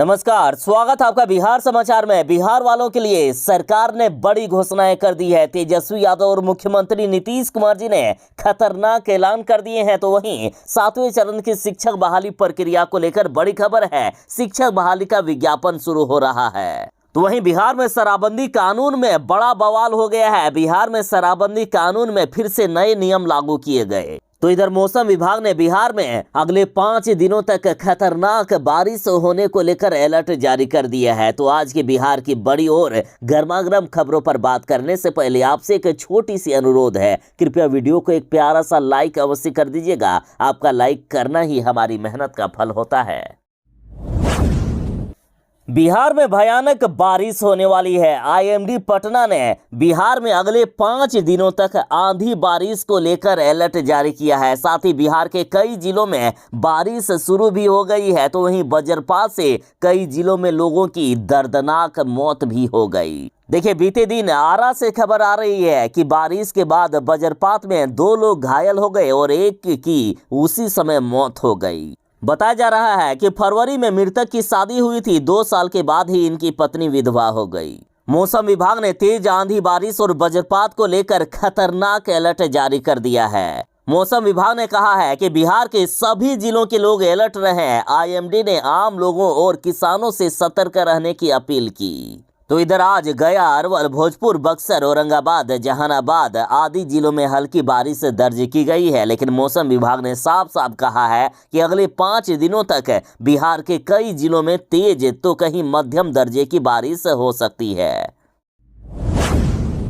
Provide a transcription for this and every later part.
नमस्कार, स्वागत है आपका बिहार समाचार में। बिहार वालों के लिए सरकार ने बड़ी घोषणाएं कर दी है। तेजस्वी यादव और मुख्यमंत्री नीतीश कुमार जी ने खतरनाक ऐलान कर दिए हैं। तो वहीं 7वें चरण की शिक्षक बहाली प्रक्रिया को लेकर बड़ी खबर है। शिक्षक बहाली का विज्ञापन शुरू हो रहा है। तो वहीं बिहार में शराबबंदी कानून में बड़ा बवाल हो गया है। बिहार में शराबबंदी कानून में फिर से नए नियम लागू किए गए। तो इधर मौसम विभाग ने बिहार में अगले 5 दिनों तक खतरनाक बारिश होने को लेकर अलर्ट जारी कर दिया है। तो आज के बिहार की बड़ी और गर्मागर्म खबरों पर बात करने से पहले आपसे एक छोटी सी अनुरोध है, कृपया वीडियो को एक प्यारा सा लाइक अवश्य कर दीजिएगा। आपका लाइक करना ही हमारी मेहनत का फल होता है। बिहार में भयानक बारिश होने वाली है। आईएमडी पटना ने बिहार में अगले 5 दिनों तक आंधी बारिश को लेकर अलर्ट जारी किया है। साथ ही बिहार के कई जिलों में बारिश शुरू भी हो गई है। तो वहीं वज्रपात से कई जिलों में लोगों की दर्दनाक मौत भी हो गई। देखिए, बीते दिन आरा से खबर आ रही है कि बारिश के बाद वज्रपात में 2 लोग घायल हो गए और एक की उसी समय मौत हो गई। बताया जा रहा है कि फरवरी में मृतक की शादी हुई थी। 2 साल के बाद ही इनकी पत्नी विधवा हो गई। मौसम विभाग ने तेज आंधी बारिश और वज्रपात को लेकर खतरनाक अलर्ट जारी कर दिया है। मौसम विभाग ने कहा है कि बिहार के सभी जिलों के लोग अलर्ट रहे। आईएमडी ने आम लोगों और किसानों से सतर्क रहने की अपील की। तो इधर आज गया, अरवल, भोजपुर, बक्सर, औरंगाबाद, जहानाबाद आदि जिलों में हल्की बारिश दर्ज की गई है। लेकिन मौसम विभाग ने साफ साफ कहा है कि अगले 5 दिनों तक बिहार के कई जिलों में तेज तो कहीं मध्यम दर्जे की बारिश हो सकती है।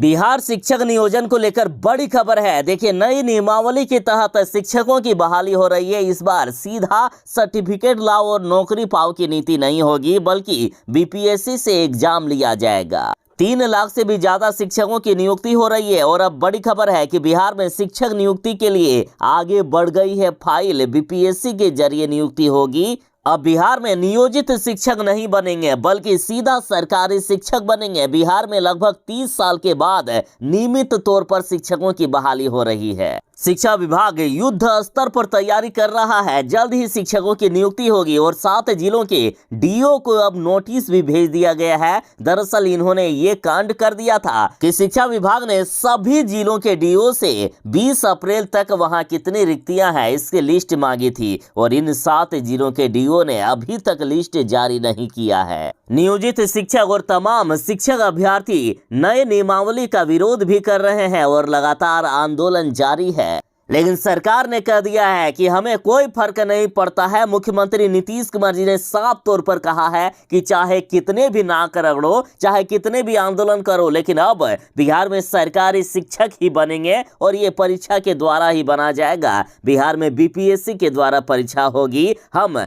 बिहार शिक्षक नियोजन को लेकर बड़ी खबर है। देखिए, नई नियमावली के तहत शिक्षकों की बहाली हो रही है। इस बार सीधा सर्टिफिकेट लाओ और नौकरी पाओ की नीति नहीं होगी, बल्कि बीपीएससी से एग्जाम लिया जाएगा। 3 लाख से भी ज्यादा शिक्षकों की नियुक्ति हो रही है। और अब बड़ी खबर है कि बिहार में शिक्षक नियुक्ति के लिए आगे बढ़ गई है फाइल। बीपीएससी के जरिए नियुक्ति होगी। अब बिहार में नियोजित शिक्षक नहीं बनेंगे, बल्कि सीधा सरकारी शिक्षक बनेंगे। बिहार में लगभग 30 साल के बाद नियमित तौर पर शिक्षकों की बहाली हो रही है। शिक्षा विभाग युद्ध स्तर पर तैयारी कर रहा है। जल्द ही शिक्षकों की नियुक्ति होगी और 7 जिलों के डीओ को अब नोटिस भी भेज दिया गया है। दरअसल इन्होंने ये कांड कर दिया था कि शिक्षा विभाग ने सभी जिलों के डीओ से 20 अप्रैल तक वहां कितनी रिक्तियां हैं इसकी लिस्ट मांगी थी और इन 7 जिलों के डीओ ने अभी तक लिस्ट जारी नहीं किया है। नियोजित शिक्षक और तमाम शिक्षक अभ्यर्थी नए नियमावली का विरोध भी कर रहे हैं और लगातार आंदोलन जारी है। लेकिन सरकार ने कह दिया है कि हमें कोई फर्क नहीं पड़ता है। मुख्यमंत्री नीतीश कुमार जी ने साफ तौर पर कहा है कि चाहे कितने भी नाक रगड़ो, चाहे कितने भी आंदोलन करो, लेकिन अब बिहार में सरकारी शिक्षक ही बनेंगे और ये परीक्षा के द्वारा ही बना जाएगा। बिहार में बीपीएससी के द्वारा परीक्षा होगी। हम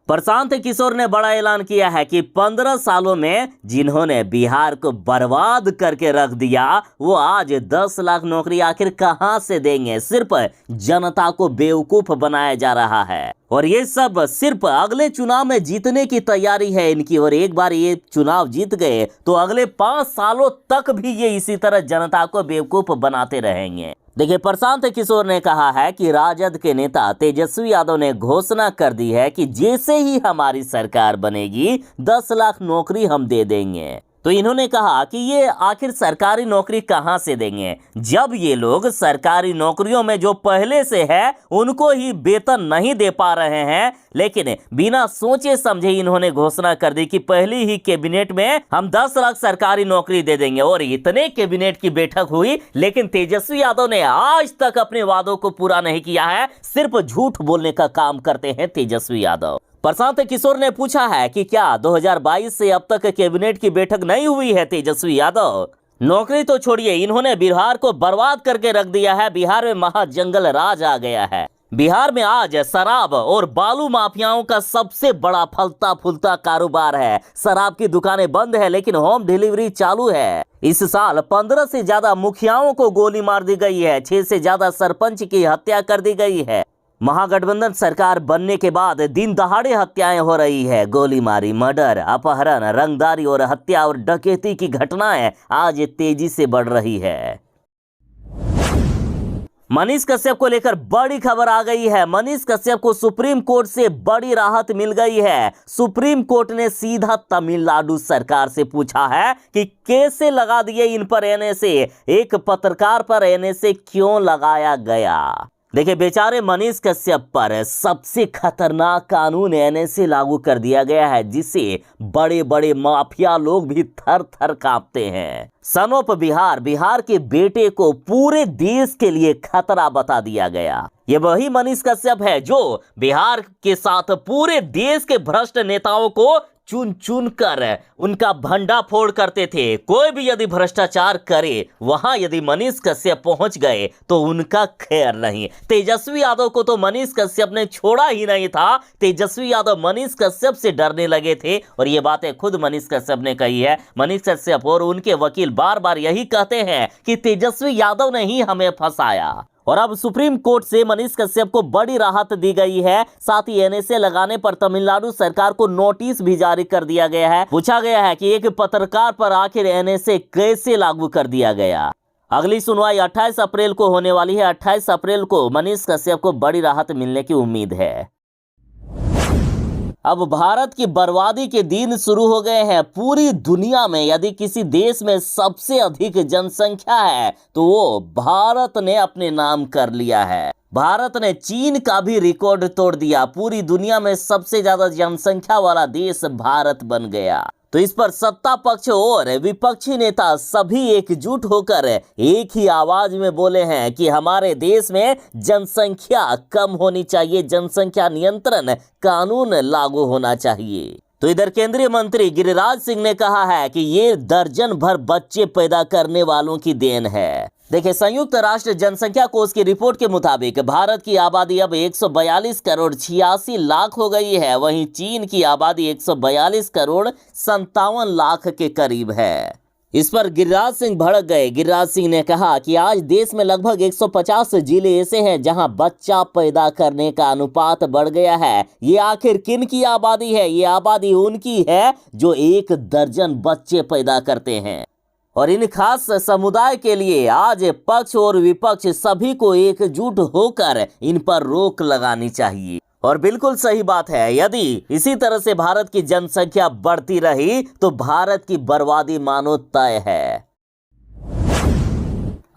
प्रशांत किशोर ने बड़ा ऐलान किया है कि 15 सालों में जिन्होंने बिहार को बर्बाद करके रख दिया, वो आज 10 लाख नौकरी आखिर कहां से देंगे। सिर्फ जनता को बेवकूफ बनाया जा रहा है और ये सब सिर्फ अगले चुनाव में जीतने की तैयारी है इनकी। और एक बार ये चुनाव जीत गए तो अगले 5 सालों तक भी ये इसी तरह जनता को बेवकूफ बनाते रहेंगे। देखिए, प्रशांत किशोर ने कहा है कि राजद के नेता तेजस्वी यादव ने घोषणा कर दी है कि जैसे ही हमारी सरकार बनेगी 10 लाख नौकरी हम दे देंगे। तो इन्होंने कहा कि ये आखिर सरकारी नौकरी कहां से देंगे, जब ये लोग सरकारी नौकरियों में जो पहले से है उनको ही वेतन नहीं दे पा रहे हैं। लेकिन बिना सोचे समझे इन्होंने घोषणा कर दी कि पहली ही कैबिनेट में हम 10 लाख सरकारी नौकरी दे देंगे। और इतने कैबिनेट की बैठक हुई, लेकिन तेजस्वी यादव ने आज तक अपने वादों को पूरा नहीं किया है। सिर्फ झूठ बोलने का काम करते हैं तेजस्वी यादव। प्रशांत किशोर ने पूछा है कि क्या 2022 से अब तक कैबिनेट की बैठक नहीं हुई है तेजस्वी यादव? नौकरी तो छोड़िए, इन्होंने बिहार को बर्बाद करके रख दिया है। बिहार में महाजंगल राज आ गया है। बिहार में आज शराब और बालू माफियाओं का सबसे बड़ा फलता फूलता कारोबार है। शराब की दुकानें बंद है, लेकिन होम डिलीवरी चालू है। इस साल 15 से ज्यादा मुखियाओं को गोली मार दी गई है। 6 से ज्यादा सरपंच की हत्या कर दी गई है। महागठबंधन सरकार बनने के बाद दिन दहाड़े हत्याएं हो रही है। गोलीमारी, मर्डर, अपहरण, रंगदारी और हत्या और डकैती की घटनाएं आज तेजी से बढ़ रही है। मनीष कश्यप को लेकर बड़ी खबर आ गई है। मनीष कश्यप को सुप्रीम कोर्ट से बड़ी राहत मिल गई है। सुप्रीम कोर्ट ने सीधा तमिलनाडु सरकार से पूछा है कि कैसे लगा दिए इन पर एनएसए, एक पत्रकार पर एनएसए क्यों लगाया गया। देखिए, बेचारे मनीष कश्यप पर सबसे खतरनाक कानून एनएसए लागू कर दिया गया है, जिससे बड़े बड़े माफिया लोग भी थर थर कांपते हैं। सन ऑफ बिहार के बेटे को पूरे देश के लिए खतरा बता दिया गया। ये वही मनीष कश्यप है जो बिहार के साथ पूरे देश के भ्रष्ट नेताओं को चुन चुन कर उनका भंडाफोड़ करते थे। कोई भी यदि भ्रष्टाचार करे, वहां यदि मनीष कश्यप पहुंच गए तो उनका खैर नहीं। तेजस्वी यादव को तो मनीष कश्यप ने छोड़ा ही नहीं था। तेजस्वी यादव मनीष कश्यप से डरने लगे थे, और ये बातें खुद मनीष कश्यप ने कही है। मनीष कश्यप और उनके वकील बार बार यही कहते हैं कि तेजस्वी यादव ने ही हमें फंसाया। और अब सुप्रीम कोर्ट से मनीष कश्यप को बड़ी राहत दी गई है। साथ ही एनएसए लगाने पर तमिलनाडु सरकार को नोटिस भी जारी कर दिया गया है। पूछा गया है कि एक पत्रकार पर आखिर एनएसए कैसे लागू कर दिया गया। अगली सुनवाई 28 अप्रैल को होने वाली है। 28 अप्रैल को मनीष कश्यप को बड़ी राहत मिलने की उम्मीद है। अब भारत की बर्बादी के दिन शुरू हो गए हैं। पूरी दुनिया में यदि किसी देश में सबसे अधिक जनसंख्या है तो वो भारत ने अपने नाम कर लिया है। भारत ने चीन का भी रिकॉर्ड तोड़ दिया। पूरी दुनिया में सबसे ज्यादा जनसंख्या वाला देश भारत बन गया। तो इस पर सत्ता पक्ष और विपक्षी नेता सभी एकजुट होकर एक ही आवाज में बोले हैं कि हमारे देश में जनसंख्या कम होनी चाहिए, जनसंख्या नियंत्रण कानून लागू होना चाहिए। तो इधर केंद्रीय मंत्री गिरिराज सिंह ने कहा है कि ये दर्जन भर बच्चे पैदा करने वालों की देन है। देखिए, संयुक्त राष्ट्र जनसंख्या कोष की रिपोर्ट के मुताबिक भारत की आबादी अब 142 करोड़ 86 लाख हो गई है। वहीं चीन की आबादी 142 करोड़ 57 लाख के करीब है। इस पर गिरिराज सिंह भड़क गए। गिरिराज सिंह ने कहा कि आज देश में लगभग 150 जिले ऐसे हैं जहां बच्चा पैदा करने का अनुपात बढ़ गया है। ये आखिर किन की आबादी है? ये आबादी उनकी है जो 1 दर्जन बच्चे पैदा करते हैं। और इन खास समुदाय के लिए आज पक्ष और विपक्ष सभी को एकजुट होकर इन पर रोक लगानी चाहिए। और बिल्कुल सही बात है, यदि इसी तरह से भारत की जनसंख्या बढ़ती रही तो भारत की बर्बादी मानो तय है।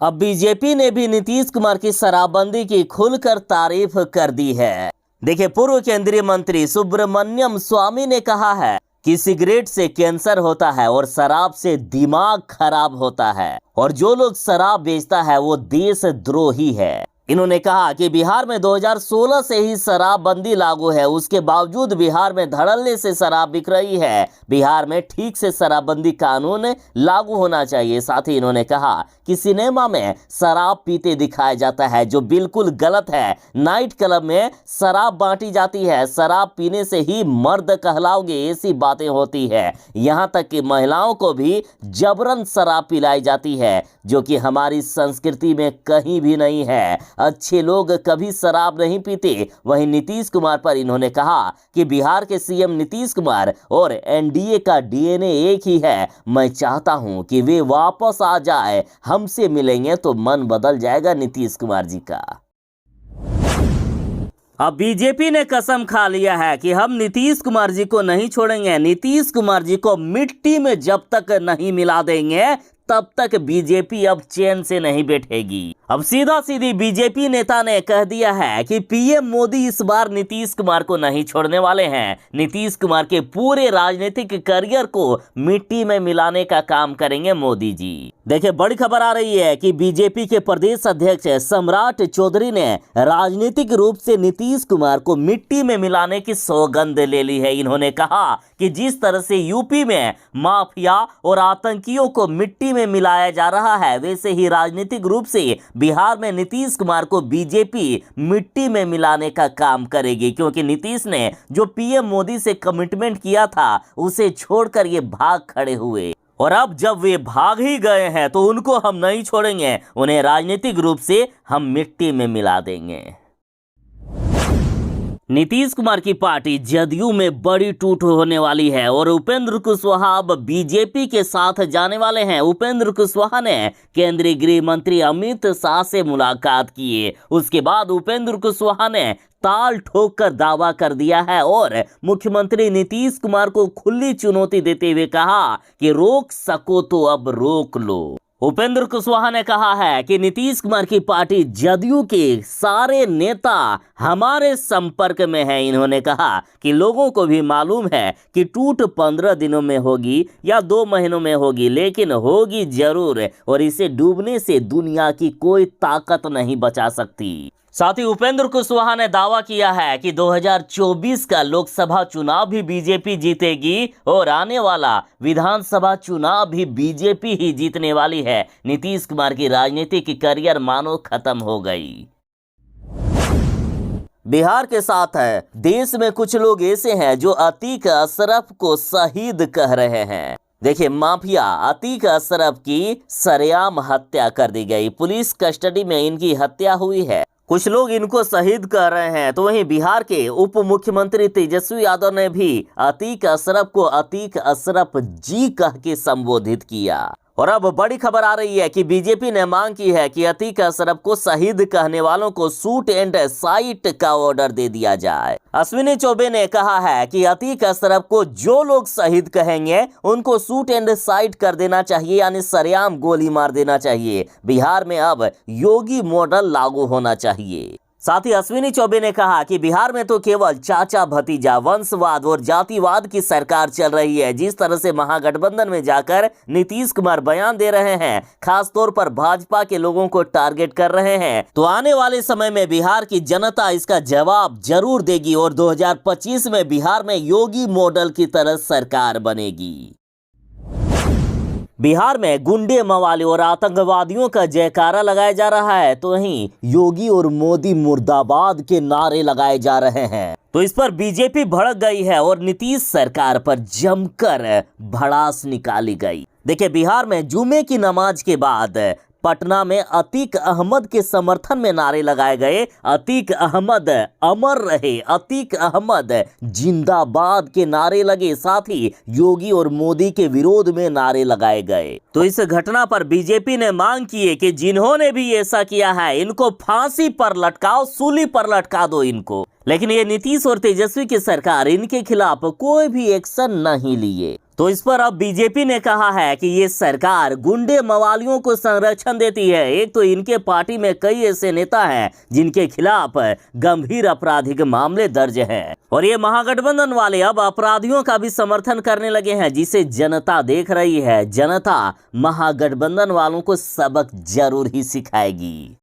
अब बीजेपी ने भी नीतीश कुमार की शराबबंदी की खुलकर तारीफ कर दी है। देखिए, पूर्व केंद्रीय मंत्री सुब्रमण्यम स्वामी ने कहा है कि सिगरेट से कैंसर होता है और शराब से दिमाग खराब होता है, और जो लोग शराब बेचता है वो देशद्रोही है। इन्होंने कहा कि बिहार में 2016 से ही शराबबंदी लागू है, उसके बावजूद बिहार में धड़ल्ले से शराब बिक रही है। बिहार में ठीक से शराबबंदी कानून लागू होना चाहिए। साथ ही इन्होंने कहा कि सिनेमा में शराब पीते दिखाया जाता है, जो बिल्कुल गलत है। नाइट क्लब में शराब बांटी जाती है, शराब पीने से ही मर्द कहलाओगे, ऐसी बातें होती है। यहाँ तक कि महिलाओं को भी जबरन शराब पिलाई जाती है, जो कि हमारी संस्कृति में कहीं भी नहीं है। अच्छे लोग कभी शराब नहीं पीते। वहीं नीतीश कुमार पर इन्होंने कहा कि बिहार के सीएम नीतीश कुमार और एनडीए का डीएनए एक ही है। मैं चाहता हूं कि वे वापस आ जाए, हमसे मिलेंगे तो मन बदल जाएगा नीतीश कुमार जी का। अब बीजेपी ने कसम खा लिया है कि हम नीतीश कुमार जी को नहीं छोड़ेंगे। नीतीश कुमार जी को मिट्टी में जब तक नहीं मिला देंगे तब तक बीजेपी अब चैन से नहीं बैठेगी। अब सीधा सीधी बीजेपी नेता ने कह दिया है कि पीएम मोदी इस बार नीतीश कुमार को नहीं छोड़ने वाले हैं। नीतीश कुमार के पूरे राजनीतिक करियर को मिट्टी में मिलाने का काम करेंगे मोदी जी। देखिए, बड़ी खबर आ रही है कि बीजेपी के प्रदेश अध्यक्ष सम्राट चौधरी ने राजनीतिक रूप से नीतीश कुमार को मिट्टी में मिलाने की सौगंध ले ली है। इन्होंने कहा कि जिस तरह से यूपी में माफिया और आतंकियों को मिट्टी में मिलाया जा रहा है, वैसे ही राजनीतिक रूप से बिहार में नीतीश कुमार को बीजेपी मिट्टी में मिलाने का काम करेगी, क्योंकि नीतीश ने जो पीएम मोदी से कमिटमेंट किया था उसे छोड़कर ये भाग खड़े हुए। और अब जब वे भाग ही गए हैं तो उनको हम नहीं छोड़ेंगे, उन्हें राजनीतिक रूप से हम मिट्टी में मिला देंगे। नीतीश कुमार की पार्टी जदयू में बड़ी टूट होने वाली है और उपेंद्र कुशवाहा अब बीजेपी के साथ जाने वाले हैं। उपेंद्र कुशवाहा ने केंद्रीय गृह मंत्री अमित शाह से मुलाकात की। उसके बाद उपेंद्र कुशवाहा ने ताल ठोक कर दावा कर दिया है और मुख्यमंत्री नीतीश कुमार को खुली चुनौती देते हुए कहा कि रोक सको तो अब रोक लो। उपेंद्र कुशवाहा ने कहा है कि नीतीश कुमार की पार्टी जदयू के सारे नेता हमारे संपर्क में हैं। इन्होंने कहा कि लोगों को भी मालूम है कि टूट 15 दिनों में होगी या 2 महीनों में होगी, लेकिन होगी जरूर और इसे डूबने से दुनिया की कोई ताकत नहीं बचा सकती। साथ ही उपेंद्र कुशवाहा ने दावा किया है कि 2024 का लोकसभा चुनाव भी बीजेपी जीतेगी और आने वाला विधानसभा चुनाव भी बीजेपी ही जीतने वाली है। नीतीश कुमार की राजनीतिक करियर मानो खत्म हो गई। बिहार के साथ है देश में कुछ लोग ऐसे हैं जो अतीक अशरफ को शहीद कह रहे हैं। देखिए, माफिया अतीक अशरफ की सरेआम हत्या कर दी गई। पुलिस कस्टडी में इनकी हत्या हुई है। कुछ लोग इनको शहीद कर रहे हैं, तो वहीं बिहार के उप मुख्यमंत्री तेजस्वी यादव ने भी अतीक अशरफ को अतीक अशरफ जी कह के संबोधित किया। और अब बड़ी खबर आ रही है कि बीजेपी ने मांग की है कि अतीक अशरफ को शहीद कहने वालों को शूट एंड साइट का ऑर्डर दे दिया जाए। अश्विनी चौबे ने कहा है कि अतीक अशरफ को जो लोग शहीद कहेंगे उनको शूट एंड साइट कर देना चाहिए, यानी सरेआम गोली मार देना चाहिए। बिहार में अब योगी मॉडल लागू होना चाहिए। साथ ही अश्विनी चौबे ने कहा कि बिहार में तो केवल चाचा भतीजा वंशवाद और जातिवाद की सरकार चल रही है। जिस तरह से महागठबंधन में जाकर नीतीश कुमार बयान दे रहे हैं, खास तौर पर भाजपा के लोगों को टारगेट कर रहे हैं, तो आने वाले समय में बिहार की जनता इसका जवाब जरूर देगी और 2025 में बिहार में योगी मॉडल की तरह सरकार बनेगी। बिहार में गुंडे, मवाली और आतंकवादियों का जयकारा लगाया जा रहा है, तो वहीं योगी और मोदी मुर्दाबाद के नारे लगाए जा रहे हैं। तो इस पर बीजेपी भड़क गई है और नीतीश सरकार पर जमकर भड़ास निकाली गई। देखिए, बिहार में जुमे की नमाज के बाद पटना में अतीक अहमद के समर्थन में नारे लगाए गए। अतीक अहमद अमर रहे, अतीक अहमद जिंदाबाद के नारे लगे। साथ ही योगी और मोदी के विरोध में नारे लगाए गए। तो इस घटना पर बीजेपी ने मांग की है कि जिन्होंने भी ऐसा किया है इनको फांसी पर लटकाओ, सूली पर लटका दो इनको। लेकिन ये नीतीश और तेजस्वी की सरकार इनके खिलाफ कोई भी एक्शन नहीं लिए। तो इस पर अब बीजेपी ने कहा है कि ये सरकार गुंडे मवालियों को संरक्षण देती है। एक तो इनके पार्टी में कई ऐसे नेता हैं जिनके खिलाफ गंभीर आपराधिक मामले दर्ज हैं और ये महागठबंधन वाले अब अपराधियों का भी समर्थन करने लगे हैं, जिसे जनता देख रही है। जनता महागठबंधन वालों को सबक जरूर ही सिखाएगी।